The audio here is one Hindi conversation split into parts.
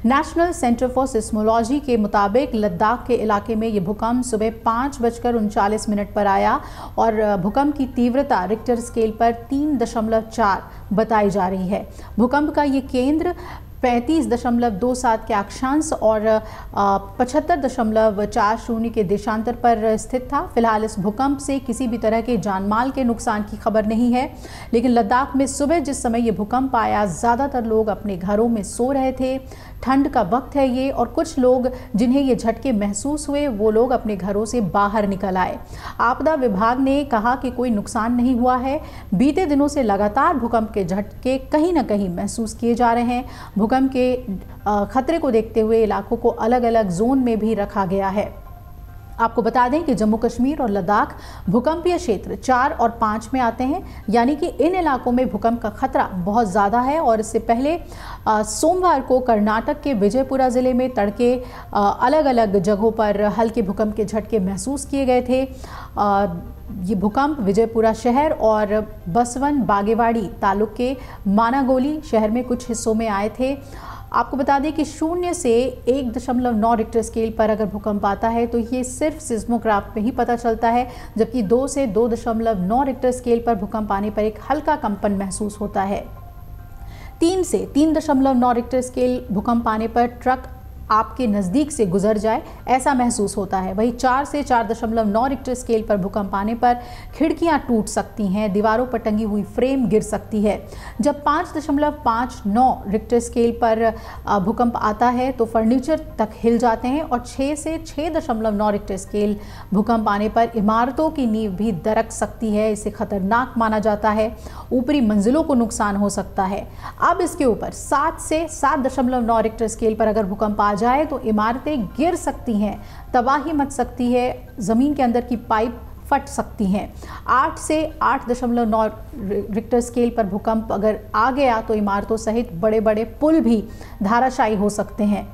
नेशनल सेंटर फॉर सिस्मोलॉजी के मुताबिक लद्दाख के इलाके में ये भूकंप सुबह 5:39 पर आया और भूकंप की तीव्रता रिक्टर स्केल पर 3.4 बताई जा रही है। भूकंप का ये केंद्र 35.27 के अक्षांश और 75.40 के देशांतर पर स्थित था। फिलहाल इस भूकंप से किसी भी तरह के जानमाल के नुकसान की खबर नहीं है, लेकिन लद्दाख में सुबह जिस समय ये भूकंप आया, ज़्यादातर लोग अपने घरों में सो रहे थे। ठंड का वक्त है ये, और कुछ लोग जिन्हें ये झटके महसूस हुए वो लोग अपने घरों से बाहर निकल आए। आपदा विभाग ने कहा कि कोई नुकसान नहीं हुआ है। बीते दिनों से लगातार भूकंप के झटके कहीं ना कहीं महसूस किए जा रहे हैं। भूकंप के खतरे को देखते हुए इलाकों को अलग अलग जोन में भी रखा गया है। आपको बता दें कि जम्मू कश्मीर और लद्दाख भूकंपीय क्षेत्र 4 और 5 में आते हैं, यानी कि इन इलाकों में भूकंप का खतरा बहुत ज़्यादा है। और इससे पहले सोमवार को कर्नाटक के विजयपुरा ज़िले में तड़के अलग अलग जगहों पर हल्के भूकंप के झटके महसूस किए गए थे। ये भूकंप विजयपुरा शहर और बसवन बागेवाड़ी तालुक के मानागोली शहर में कुछ हिस्सों में आए थे। आपको बता दें कि 0 से 1.9 रिक्टर स्केल पर अगर भूकंप आता है तो ये सिर्फ सिस्मोग्राफ में ही पता चलता है, जबकि 2 से 2.9 रिक्टर स्केल पर भूकंप आने पर एक हल्का कंपन महसूस होता है। 3 से 3.9 रिक्टर स्केल भूकंप आने पर ट्रक आपके नज़दीक से गुजर जाए ऐसा महसूस होता है। वहीं 4 से 4.9 रिक्टर स्केल पर भूकंप आने पर खिड़कियां टूट सकती हैं, दीवारों पर टंगी हुई फ्रेम गिर सकती है। जब 5.59 रिक्टर स्केल पर भूकंप आता है तो फर्नीचर तक हिल जाते हैं, और 6 से 6.9 रिक्टर स्केल भूकंप आने पर इमारतों की नींव भी दरक सकती है। इसे खतरनाक माना जाता है। ऊपरी मंजिलों को नुकसान हो सकता है। अब इसके ऊपर 7 से 7.9 रिक्टर स्केल पर अगर भूकंप आ जाए तो इमारतें गिर सकती हैं, तबाही मच सकती है, जमीन के अंदर की पाइप फट सकती हैं। 8 से 8.9 रिक्टर स्केल पर भूकंप अगर आ गया तो इमारतों सहित बड़े बड़े पुल भी धाराशायी हो सकते हैं।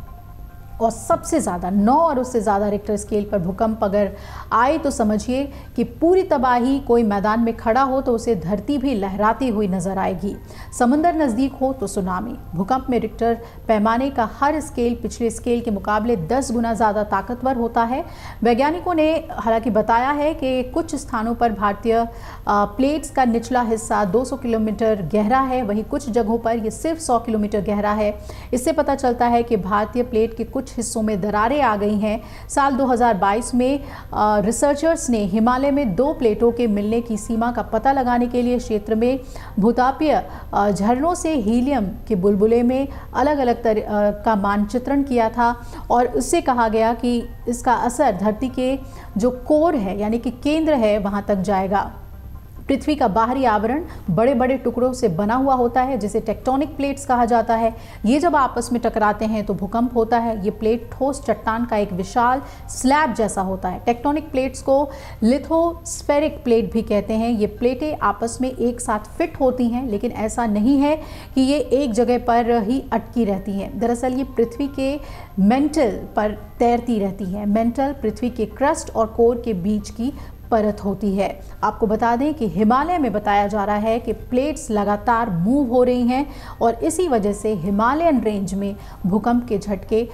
और सबसे ज़्यादा 9 और उससे ज़्यादा रिक्टर स्केल पर भूकंप अगर आए तो समझिए कि पूरी तबाही, कोई मैदान में खड़ा हो तो उसे धरती भी लहराती हुई नजर आएगी। समुंदर नज़दीक हो तो सुनामी। भूकंप में रिक्टर पैमाने का हर स्केल पिछले स्केल के मुकाबले 10 गुना ज़्यादा ताकतवर होता है। वैज्ञानिकों ने हालांकि बताया है कि कुछ स्थानों पर भारतीय प्लेट्स का निचला हिस्सा 200 किलोमीटर गहरा है, वहीं कुछ जगहों पर यह सिर्फ 100 किलोमीटर गहरा है। इससे पता चलता है कि भारतीय प्लेट के कुछ हिस्सों में दरारें आ गई हैं। साल 2022 में रिसर्चर्स ने हिमालय में 2 प्लेटों के मिलने की सीमा का पता लगाने के लिए क्षेत्र में भूतापीय झरनों से हीलियम के बुलबुले में अलग अलग तरह का मानचित्रण किया था, और उससे कहा गया कि इसका असर धरती के जो कोर है यानी कि केंद्र है वहां तक जाएगा। पृथ्वी का बाहरी आवरण बड़े बड़े टुकड़ों से बना हुआ होता है, जिसे टेक्टोनिक प्लेट्स कहा जाता है। ये जब आपस में टकराते हैं तो भूकंप होता है। ये प्लेट ठोस चट्टान का एक विशाल स्लैब जैसा होता है। टेक्टोनिक प्लेट्स को लिथोस्फेरिक प्लेट भी कहते हैं। ये प्लेटें आपस में एक साथ फिट होती हैं, लेकिन ऐसा नहीं है कि ये एक जगह पर ही अटकी रहती हैं। दरअसल ये पृथ्वी के मेंटल पर तैरती रहती हैं। मेंटल पृथ्वी के क्रस्ट और कोर के बीच की परत होती है। आपको बता दें कि हिमालय में बताया जा रहा है कि प्लेट्स लगातार मूव हो रही हैं, और इसी वजह से हिमालयन रेंज में भूकंप के झटके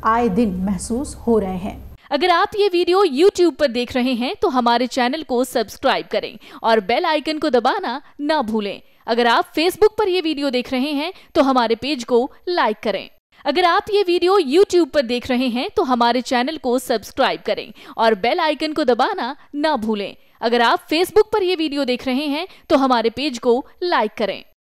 आए दिन महसूस हो रहे हैं। अगर आप ये वीडियो YouTube पर देख रहे हैं तो हमारे चैनल को सब्सक्राइब करें और बेल आइकन को दबाना ना भूलें। अगर आप Facebook पर ये वीडियो देख रहे हैं तो हमारे पेज को लाइक करें। अगर आप ये वीडियो YouTube पर देख रहे हैं तो हमारे चैनल को सब्सक्राइब करें और बेल आइकन को दबाना ना भूलें। अगर आप Facebook पर ये वीडियो देख रहे हैं तो हमारे पेज को लाइक करें।